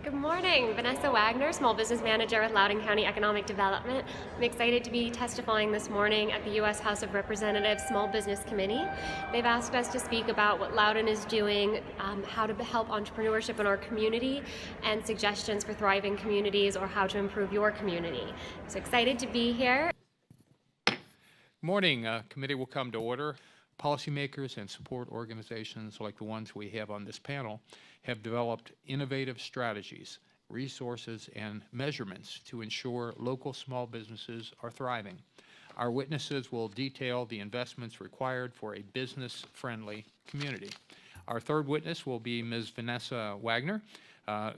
Good morning, Vanessa Wagner, Small Business Manager with Loudoun County Economic Development. I'm excited to be testifying this morning at the U.S. House of Representatives Small Business Committee. They've asked us to speak about what Loudoun is doing, how to help entrepreneurship in our community, and suggestions for thriving communities or how to improve your community. So excited to be here. Good morning. Committee will come to order. Policymakers and support organizations like the ones we have on this panel have developed innovative strategies, resources, and measurements to ensure local small businesses are thriving. Our witnesses will detail the investments required for a business-friendly community. Our third witness will be Ms. Vanessa Wagner,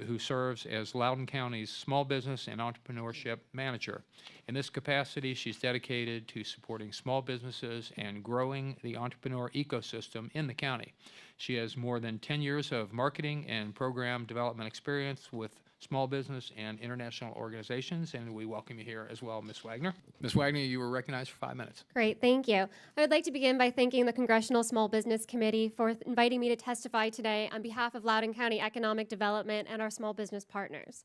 who serves as Loudoun County's Small Business and Entrepreneurship Manager. In this capacity, she's dedicated to supporting small businesses and growing the entrepreneur ecosystem in the county. She has more than 10 years of marketing and program development experience with small business and international organizations, and we welcome you here as well, Ms. Wagner. Ms. Wagner, you were recognized for 5 minutes. Great, thank you. I would like to begin by thanking the Congressional Small Business Committee for inviting me to testify today on behalf of Loudoun County Economic Development and our small business partners.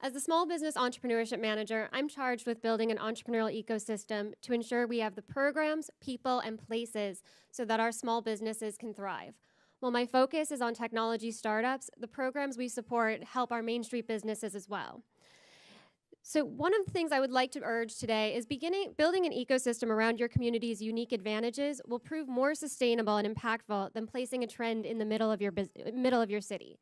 As the Small Business Entrepreneurship Manager, I'm charged with building an entrepreneurial ecosystem to ensure we have the programs, people, and places so that our small businesses can thrive. While my focus is on technology startups, the programs we support help our Main Street businesses as well. So one of the things I would like to urge today is building an ecosystem around your community's unique advantages will prove more sustainable and impactful than placing a trend in the middle of your city.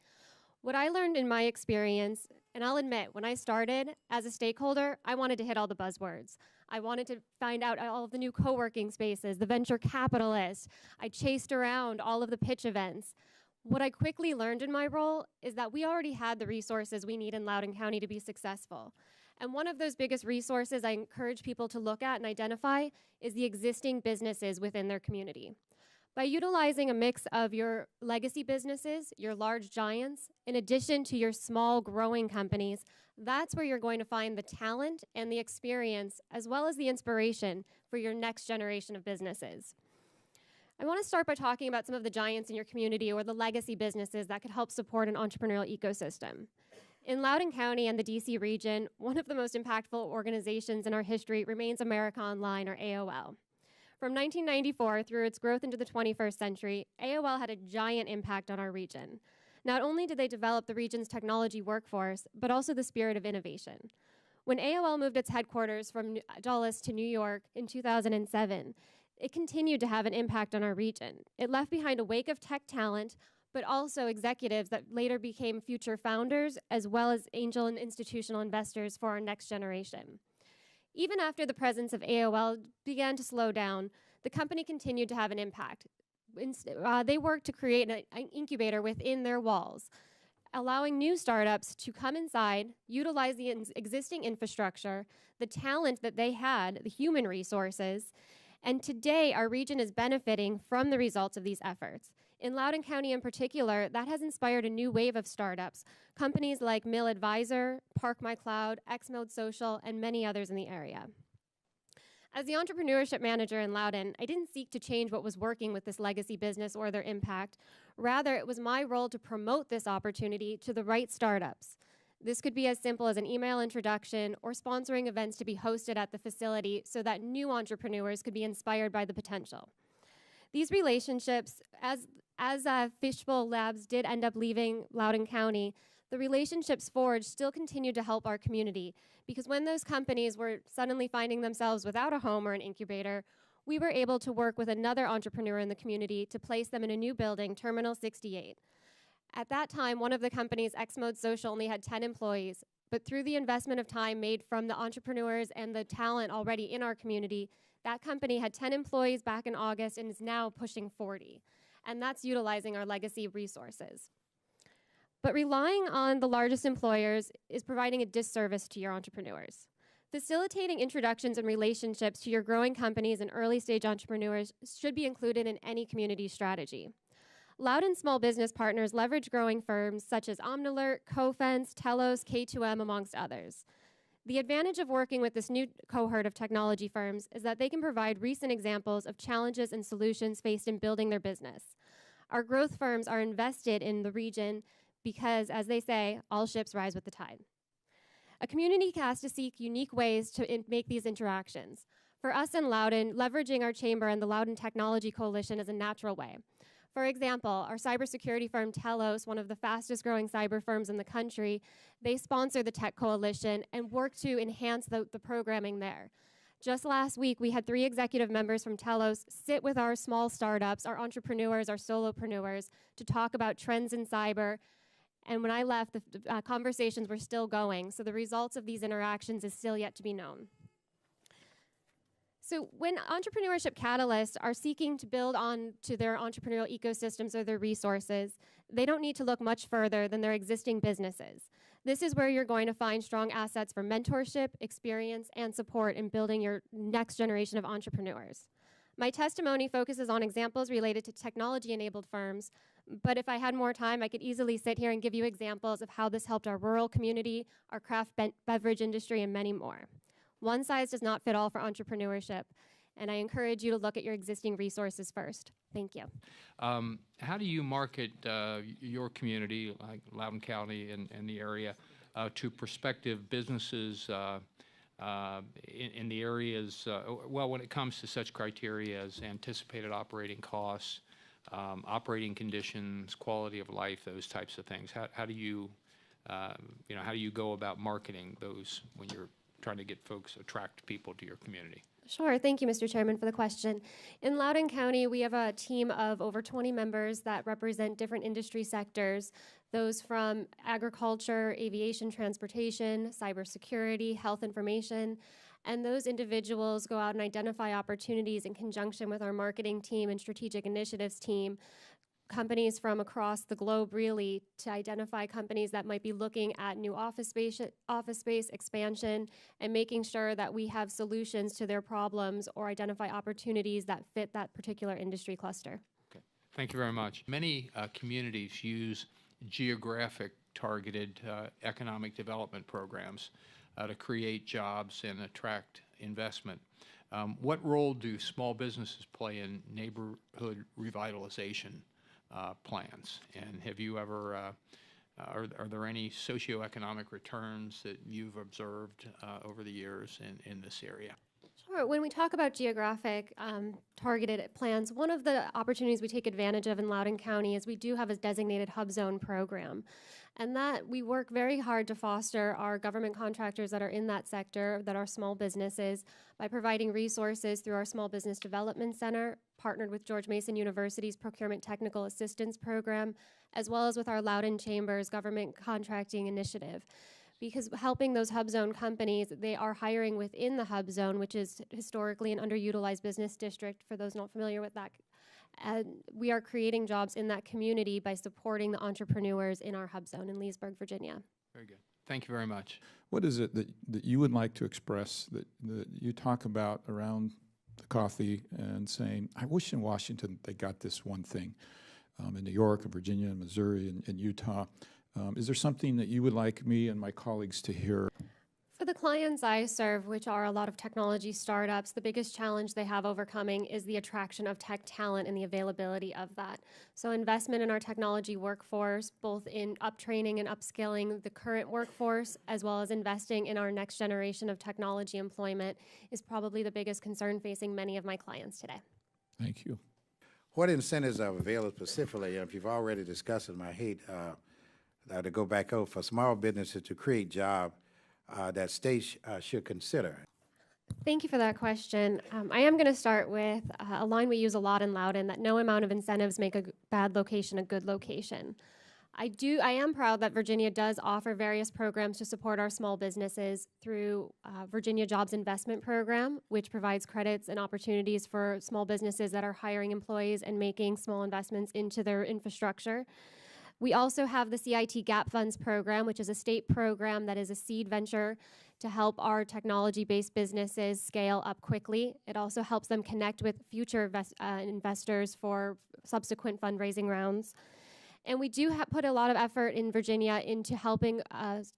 What I learned in my experience, and I'll admit, when I started as a stakeholder, I wanted to hit all the buzzwords. I wanted to find out all of the new co-working spaces, the venture capitalists. I chased around all of the pitch events. What I quickly learned in my role is that we already had the resources we need in Loudoun County to be successful. And one of those biggest resources I encourage people to look at and identify is the existing businesses within their community. By utilizing a mix of your legacy businesses, your large giants, in addition to your small growing companies, that's where you're going to find the talent and the experience, as well as the inspiration for your next generation of businesses. I want to start by talking about some of the giants in your community or the legacy businesses that could help support an entrepreneurial ecosystem. In Loudoun County and the DC region, one of the most impactful organizations in our history remains America Online, or AOL. From 1994 through its growth into the 21st century, AOL had a giant impact on our region. Not only did they develop the region's technology workforce, but also the spirit of innovation. When AOL moved its headquarters from Dulles to New York in 2007, it continued to have an impact on our region. It left behind a wake of tech talent, but also executives that later became future founders, as well as angel and institutional investors for our next generation. Even after the presence of AOL began to slow down, the company continued to have an impact. They worked to create an incubator within their walls, allowing new startups to come inside, utilize the existing infrastructure, the talent that they had, the human resources, and today our region is benefiting from the results of these efforts. In Loudoun County in particular, that has inspired a new wave of startups, companies like Mill Advisor, Park My Cloud, Xmode Social, and many others in the area. As the entrepreneurship manager in Loudoun, I didn't seek to change what was working with this legacy business or their impact. Rather, it was my role to promote this opportunity to the right startups. This could be as simple as an email introduction or sponsoring events to be hosted at the facility so that new entrepreneurs could be inspired by the potential. These relationships, as Fishbowl Labs did end up leaving Loudoun County, the relationships forged still continued to help our community, because when those companies were suddenly finding themselves without a home or an incubator, we were able to work with another entrepreneur in the community to place them in a new building, Terminal 68. At that time, one of the companies, Xmode Social, only had 10 employees, but through the investment of time made from the entrepreneurs and the talent already in our community, that company had 10 employees back in August and is now pushing 40. And that's utilizing our legacy resources. But relying on the largest employers is providing a disservice to your entrepreneurs. Facilitating introductions and relationships to your growing companies and early stage entrepreneurs should be included in any community strategy. Loudoun small business partners leverage growing firms such as Omnalert, Cofence, Telos, K2M, amongst others. The advantage of working with this new cohort of technology firms is that they can provide recent examples of challenges and solutions faced in building their business. Our growth firms are invested in the region because, as they say, all ships rise with the tide. A community has to seek unique ways to make these interactions. For us in Loudoun, leveraging our chamber and the Loudoun Technology Coalition is a natural way. For example, our cybersecurity firm Telos, one of the fastest growing cyber firms in the country, they sponsor the Tech Coalition and work to enhance the programming there. Just last week, we had 3 executive members from Telos sit with our small startups, our entrepreneurs, our solopreneurs, to talk about trends in cyber. And when I left, the conversations were still going, so the results of these interactions is still yet to be known. So when entrepreneurship catalysts are seeking to build on to their entrepreneurial ecosystems or their resources, they don't need to look much further than their existing businesses. This is where you're going to find strong assets for mentorship, experience, and support in building your next generation of entrepreneurs. My testimony focuses on examples related to technology-enabled firms, but if I had more time, I could easily sit here and give you examples of how this helped our rural community, our craft beverage industry, and many more. One size does not fit all for entrepreneurship, and I encourage you to look at your existing resources first. Thank you. How do you market your community, like Loudoun County and the area, to prospective businesses in the areas, well, when it comes to such criteria as anticipated operating costs, operating conditions, quality of life, those types of things? How do you, how do you go about marketing those when you're trying to get folks, attract people to your community? Sure. Thank you, Mr. Chairman, for the question. In Loudoun County, we have a team of over 20 members that represent different industry sectors, those from agriculture, aviation, transportation, cybersecurity, health information, and those individuals go out and identify opportunities in conjunction with our marketing team and strategic initiatives team, companies from across the globe, really, to identify companies that might be looking at new office space expansion, and making sure that we have solutions to their problems or identify opportunities that fit that particular industry cluster. Okay. Thank you very much. Many communities use geographic targeted economic development programs to create jobs and attract investment. What role do small businesses play in neighborhood revitalization plans? And have you ever, are there any socioeconomic returns that you've observed over the years in this area? Sure. When we talk about geographic targeted plans, one of the opportunities we take advantage of in Loudoun County is we do have a designated hub zone program. And that we work very hard to foster our government contractors that are in that sector, that are small businesses, by providing resources through our Small Business Development Center, partnered with George Mason University's Procurement Technical Assistance Program, as well as with our Loudoun Chamber's Government Contracting Initiative. Because helping those hub zone companies, they are hiring within the hub zone, which is historically an underutilized business district, for those not familiar with that. And we are creating jobs in that community by supporting the entrepreneurs in our hub zone in Leesburg, Virginia. Very good. Thank you very much. What is it that you would like to express that you talk about around the coffee and saying, I wish in Washington they got this one thing, in New York and Virginia and Missouri and Utah? Is there something that you would like me and my colleagues to hear? For the clients I serve, which are a lot of technology startups, the biggest challenge they have overcoming is the attraction of tech talent and the availability of that. So investment in our technology workforce, both in uptraining and upskilling the current workforce, as well as investing in our next generation of technology employment, is probably the biggest concern facing many of my clients today. Thank you. What incentives are available specifically, if you've already discussed them, I hate to go back over, for small businesses to create jobs that states should consider? Thank you for that question. I am going to start with a line we use a lot in Loudoun, that no amount of incentives make a bad location a good location. I am proud that Virginia does offer various programs to support our small businesses through Virginia Jobs Investment Program, which provides credits and opportunities for small businesses that are hiring employees and making small investments into their infrastructure. We also have the CIT Gap Funds program, which is a state program that is a seed venture to help our technology-based businesses scale up quickly. It also helps them connect with future investors for subsequent fundraising rounds. And we do put a lot of effort in Virginia into helping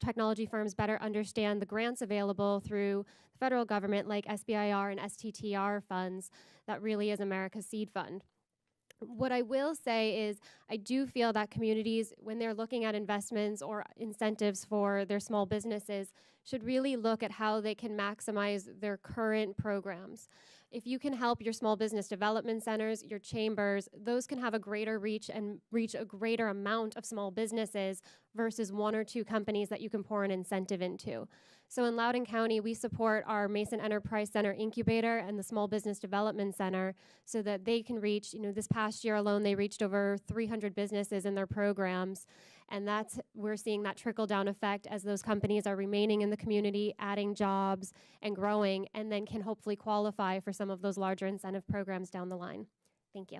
technology firms better understand the grants available through the federal government, like SBIR and STTR funds, that really is America's seed fund. What I will say is I do feel that communities, when they're looking at investments or incentives for their small businesses, should really look at how they can maximize their current programs. If you can help your small business development centers, your chambers, those can have a greater reach and reach a greater amount of small businesses versus one or two companies that you can pour an incentive into. So in Loudoun County, we support our Mason Enterprise Center Incubator and the Small Business Development Center so that they can reach, this past year alone, they reached over 300 businesses in their programs. And we're seeing that trickle down effect as those companies are remaining in the community, adding jobs and growing, and then can hopefully qualify for some of those larger incentive programs down the line. Thank you.